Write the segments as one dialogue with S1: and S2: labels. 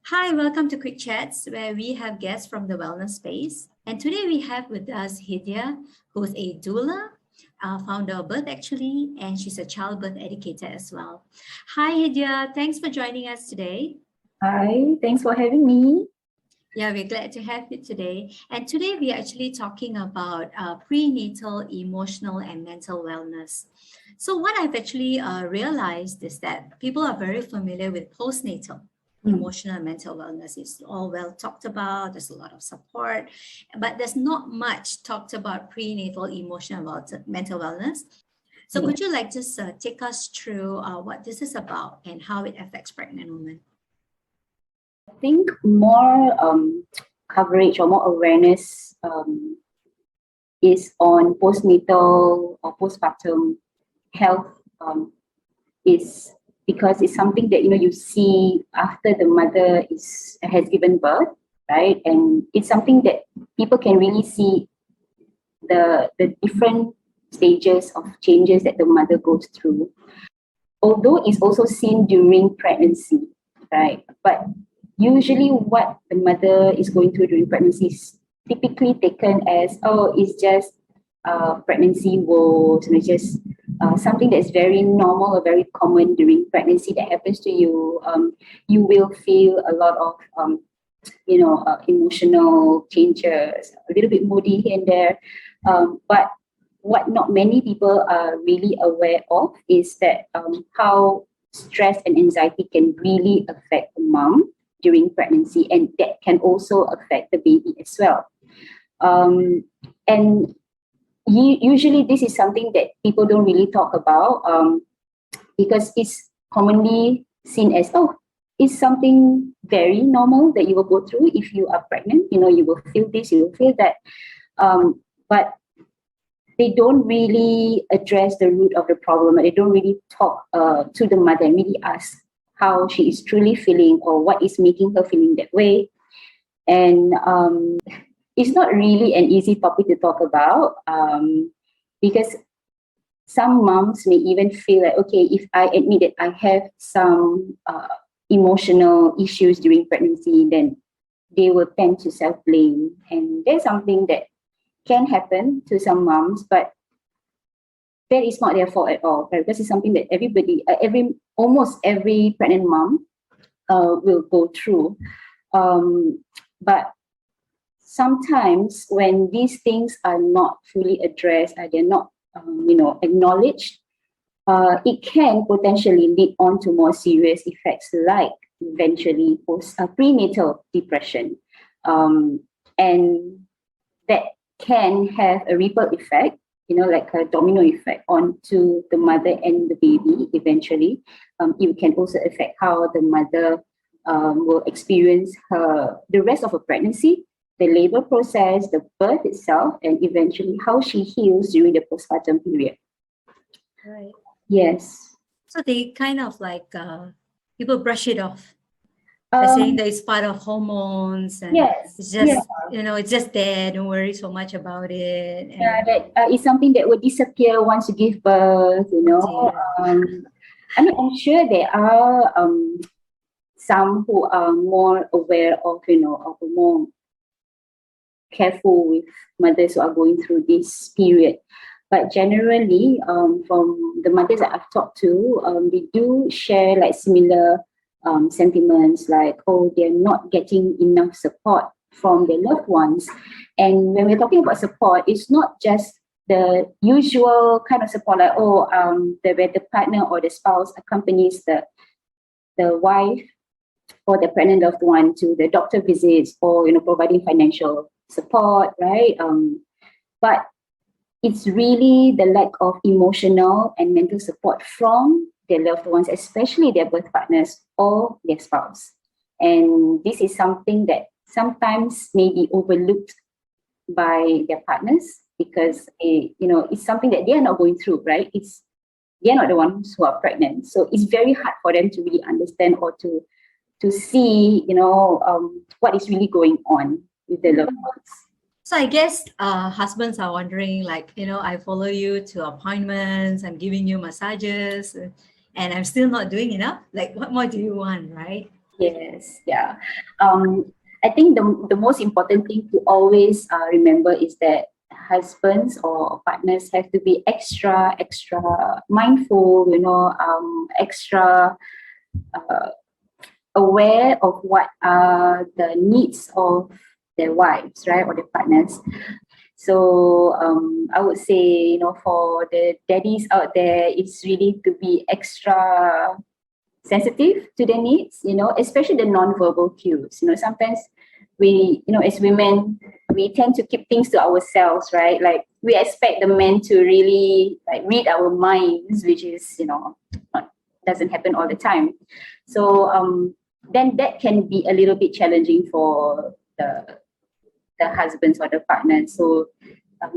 S1: Hi, welcome to Quick Chats, where we have guests from the wellness space. And today we have with us Hidya, who's a doula, founder of Birth actually, and she's a childbirth educator as well. Hi, Hidya. Thanks for joining us today.
S2: Hi, thanks for having me.
S1: Yeah, we're glad to have you today. And today we are actually talking about prenatal, emotional, and mental wellness. So what I've actually realized is that people are very familiar with postnatal. Emotional and mental wellness is all well talked about. There's a lot of support, but there's not much talked about prenatal, emotional, mental wellness. So could you just take us through what this is about and how it affects pregnant women?
S2: I think more coverage or more awareness is on postnatal or postpartum health is because it's something that you see after the mother has given birth, right? And it's something that people can really see the different stages of changes that the mother goes through. Although it's also seen during pregnancy, right? But usually what the mother is going through during pregnancy is typically taken as, oh, it's just pregnancy woes, and it's just something that's very normal or very common during pregnancy that happens to you. You will feel a lot of, emotional changes, a little bit moody here and there. But what not many people are really aware of is that how stress and anxiety can really affect the mom during pregnancy, and that can also affect the baby as well. And usually this is something that people don't really talk about because it's commonly seen as, oh, it's something very normal that you will go through if you are pregnant. You will feel this, you will feel that. But they don't really address the root of the problem. They don't really talk to the mother and really ask how she is truly feeling or what is making her feeling that way. And it's not really an easy topic to talk about because some moms may even feel like, okay, if I admit that I have some emotional issues during pregnancy, then they will tend to self-blame. And there's something that can happen to some moms, but that is not their fault at all, right? Because it's something that almost every pregnant mom will go through. But sometimes when these things are not fully addressed, they're not, acknowledged, it can potentially lead on to more serious effects, like eventually prenatal depression, and that can have a ripple effect, like a domino effect onto the mother and the baby eventually. It can also affect how the mother will experience the rest of her pregnancy, the labor process, the birth itself, and eventually how she heals during the postpartum period.
S1: Right.
S2: Yes.
S1: So they kind of people brush it off. Saying that it's part of hormones and
S2: yes,
S1: it's just it's just there, don't worry so much about it. And
S2: that is something that will disappear once you give birth. I'm sure there are some who are more aware of more careful with mothers who are going through this period. But generally, from the mothers that I've talked to, they do share like similar sentiments, like, oh, they're not getting enough support from their loved ones. And when we're talking about support, it's not just the usual kind of support, like, where the partner or the spouse accompanies the wife or the pregnant loved one to the doctor visits, or providing financial support, right? But it's really the lack of emotional and mental support from their loved ones, especially their birth partners or their spouse. And this is something that sometimes may be overlooked by their partners because it's something that they are not going through, right? They're not the ones who are pregnant, so it's very hard for them to really understand or to see what is really going on with the loved ones.
S1: so I guess husbands are wondering, I follow you to appointments, I'm giving you massages, and I'm still not doing enough. Like, what more do you want, right?
S2: Yes, yeah. I think the most important thing to always remember is that husbands or partners have to be extra mindful, extra uh, aware of what are the needs of their wives, right, or their partners. So I would say, for the daddies out there, it's really to be extra sensitive to their needs, especially the non-verbal cues. Sometimes we, as women, we tend to keep things to ourselves, right? Like we expect the men to really like read our minds, which is, not, doesn't happen all the time. So then that can be a little bit challenging for the husbands or the partners. So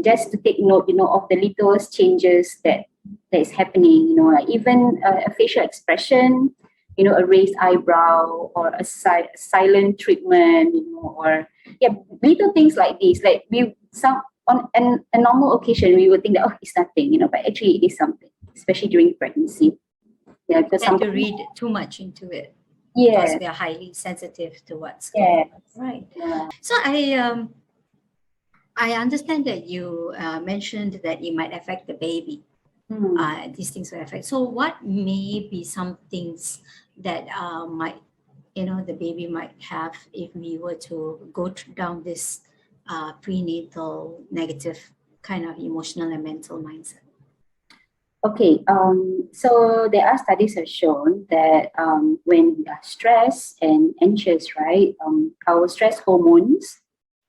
S2: just to take note, of the littlest changes that is happening, like even a facial expression, a raised eyebrow or a silent treatment, or yeah, little things like this. Like we some on a normal occasion, we would think that it's nothing, but actually it is something, especially during pregnancy. Yeah, because
S1: Tend
S2: some
S1: to read too much into it because
S2: yeah,
S1: we are highly sensitive to what's
S2: yeah,
S1: going on. Right.
S2: yeah.
S1: So I understand that you mentioned that it might affect the baby.
S2: Hmm.
S1: These things will affect. So what may be some things that might, the baby might have if we were to go down this prenatal negative kind of emotional and mental mindset?
S2: Okay, so there are studies have shown that when we are stressed and anxious, right, our stress hormones,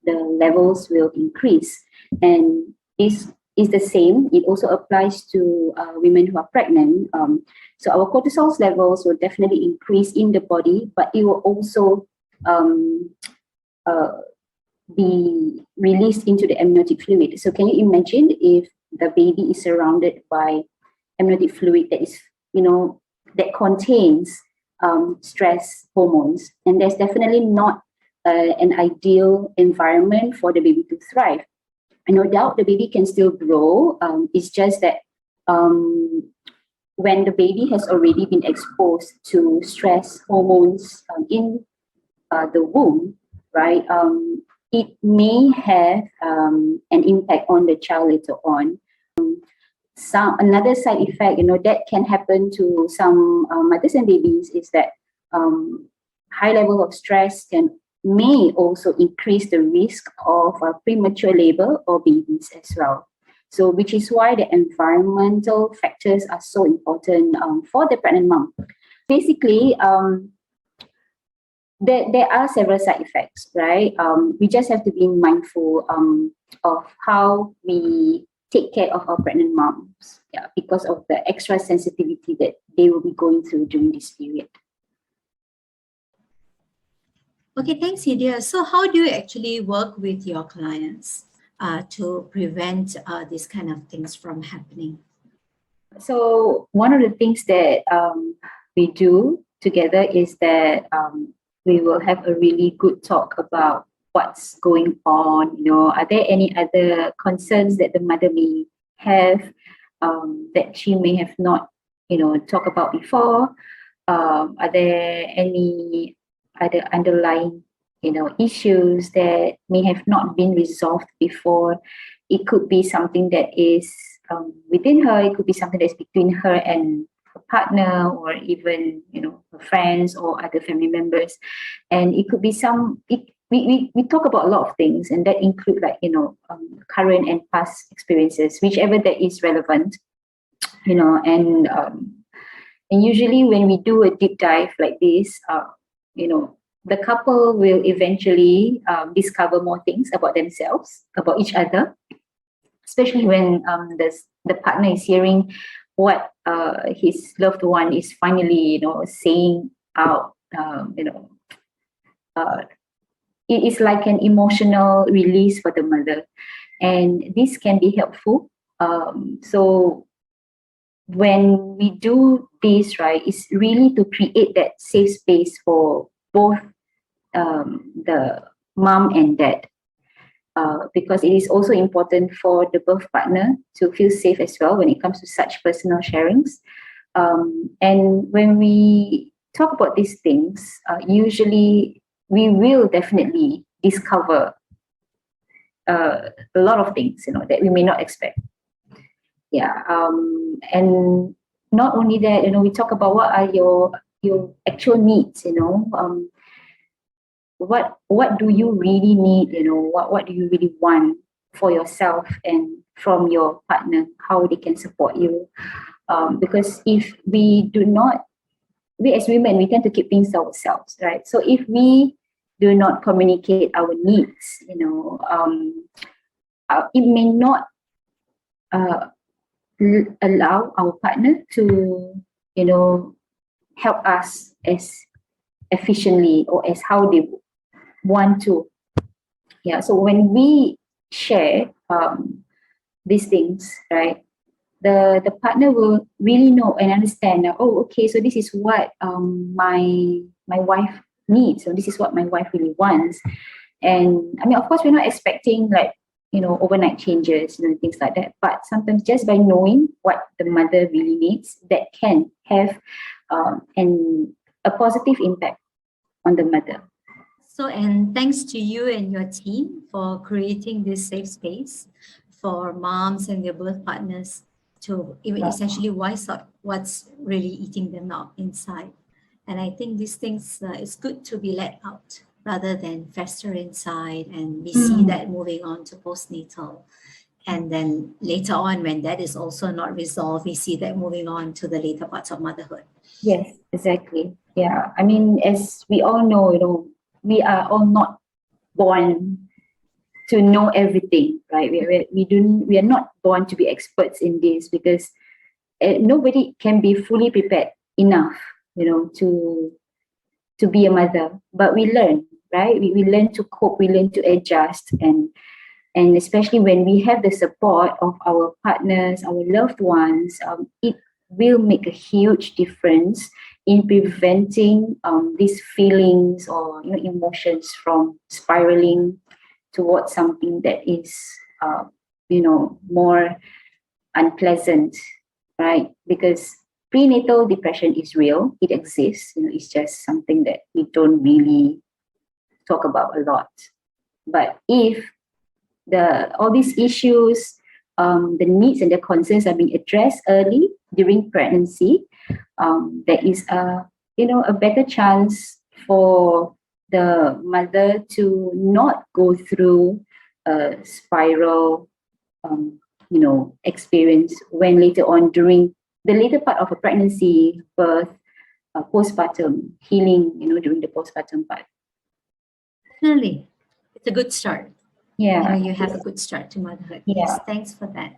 S2: the levels will increase. And is the same. It also applies to women who are pregnant. So our cortisol levels will definitely increase in the body, but it will also um, uh, be released into the amniotic fluid. So can you imagine if the baby is surrounded by amniotic fluid that is, that contains stress hormones, and there's definitely not an ideal environment for the baby to thrive. And no doubt the baby can still grow. It's just that um, when the baby has already been exposed to stress hormones in the womb, right, it may have an impact on the child later on. Some another side effect, that can happen to some mothers and babies is that high level of stress may also increase the risk of premature labor or babies as well. So, which is why the environmental factors are so important for the pregnant mom. Basically, there are several side effects, right? We just have to be mindful of how we take care of our pregnant moms, yeah, because of the extra sensitivity that they will be going through during this period.
S1: Okay, thanks, Hidya. So how do you actually work with your clients to prevent these kind of things from happening?
S2: So one of the things that we do together is that we will have a really good talk about what's going on. Are there any other concerns that the mother may have that she may have not, talked about before? Are there any other underlying, issues that may have not been resolved before? It could be something that is within her. It could be something that's between her and her partner, or even her friends or other family members. And it could be we talk about a lot of things, and that include like current and past experiences, whichever that is relevant. And usually when we do a deep dive like this, the couple will eventually discover more things about themselves, about each other, especially when the partner is hearing what his loved one is finally, saying out. Uh, it is like an emotional release for the mother, and this can be helpful. So when we do this, right, it's really to create that safe space for both the mom and dad, because it is also important for the birth partner to feel safe as well when it comes to such personal sharings. And when we talk about these things, usually we will definitely discover a lot of things, that we may not expect. Yeah. And not only that, we talk about what are your actual needs, what do you really need, what do you really want for yourself and from your partner, how they can support you. Because if we do not, we as women, we tend to keep things to ourselves, right? So if we do not communicate our needs, it may not allow our partner to, help us as efficiently or as how they want to. Yeah. So when we share these things, right, the partner will really know and understand that, oh, okay, so this is what my wife needs, so this is what my wife really wants. And I mean, of course, we're not expecting like, overnight changes, things like that. But sometimes just by knowing what the mother really needs, that can have a positive impact on the mother.
S1: So, and thanks to you and your team for creating this safe space for moms and their birth partners to even essentially voice out what's really eating them out inside. And I think these things, it's good to be let out rather than fester inside. And we see that moving on to postnatal. And then later on, when that is also not resolved, we see that moving on to the later parts of motherhood.
S2: Yes, exactly. Yeah. I mean, as we all know, we are all not born to know everything, right? We are not born to be experts in this, because nobody can be fully prepared enough, to be a mother. But we learn, right? We learn to cope, we learn to adjust, and especially when we have the support of our partners, our loved ones, it will make a huge difference in preventing these feelings or emotions from spiraling towards something that is more unpleasant, right? Because prenatal depression is real, it exists, it's just something that we don't really talk about a lot. But if all these issues, the needs and the concerns are being addressed early during pregnancy, there is a better chance for the mother to not go through a spiral experience when later on, during the later part of a pregnancy, birth, postpartum healing, during the postpartum part.
S1: Definitely, it's a good start.
S2: Yeah,
S1: you have a good start to motherhood.
S2: Yeah.
S1: Yes, thanks for that.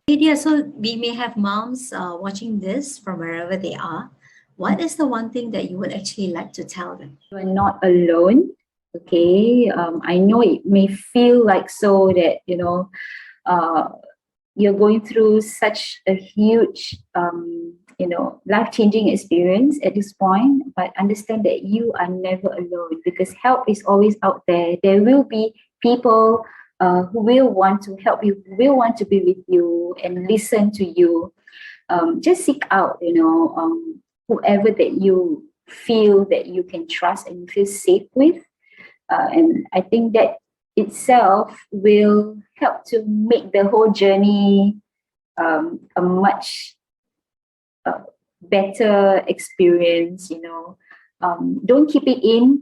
S1: Hidya, so we may have moms watching this from wherever they are. What is the one thing that you would actually like to tell them?
S2: You are not alone. Okay. I know it may feel like so that, you're going through such a huge, life-changing experience at this point, but understand that you are never alone, because help is always out there. There will be people who will want to help you, who will want to be with you and listen to you. Just seek out, whoever that you feel that you can trust and you feel safe with. And I think that itself will help to make the whole journey a much better experience. Don't keep it in,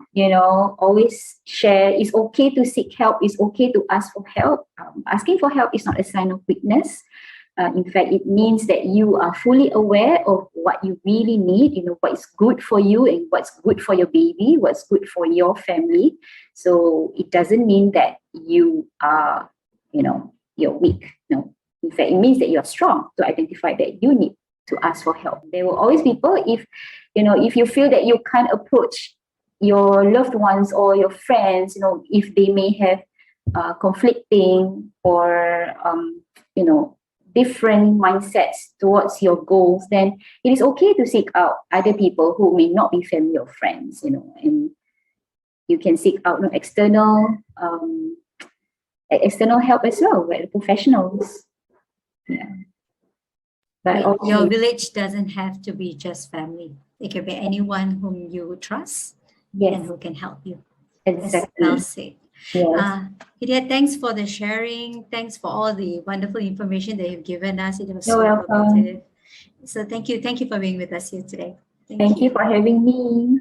S2: always share. It's okay to seek help. It's okay to ask for help. Asking for help is not a sign of weakness. In fact, it means that you are fully aware of what you really need, what is good for you and what's good for your baby, what's good for your family. So it doesn't mean that you are, you're weak. No. In fact, it means that you're strong to identify that you need to ask for help. There will always be people, if you feel that you can't approach your loved ones or your friends, if they may have conflicting or, different mindsets towards your goals, then it is okay to seek out other people who may not be family or friends, and you can seek out external help as well, right? Professionals. Yeah. But
S1: your village doesn't have to be just family. It can be anyone whom you trust and
S2: Yes,
S1: who can help you. That's well
S2: exactly.
S1: said.
S2: Yes.
S1: Hidya, thanks for the sharing. Thanks for all the wonderful information that you've given us. It was
S2: You're
S1: so
S2: welcome.
S1: informative. So thank you. Thank you for being with us here today. Thank
S2: Thank you
S1: you.
S2: for having me.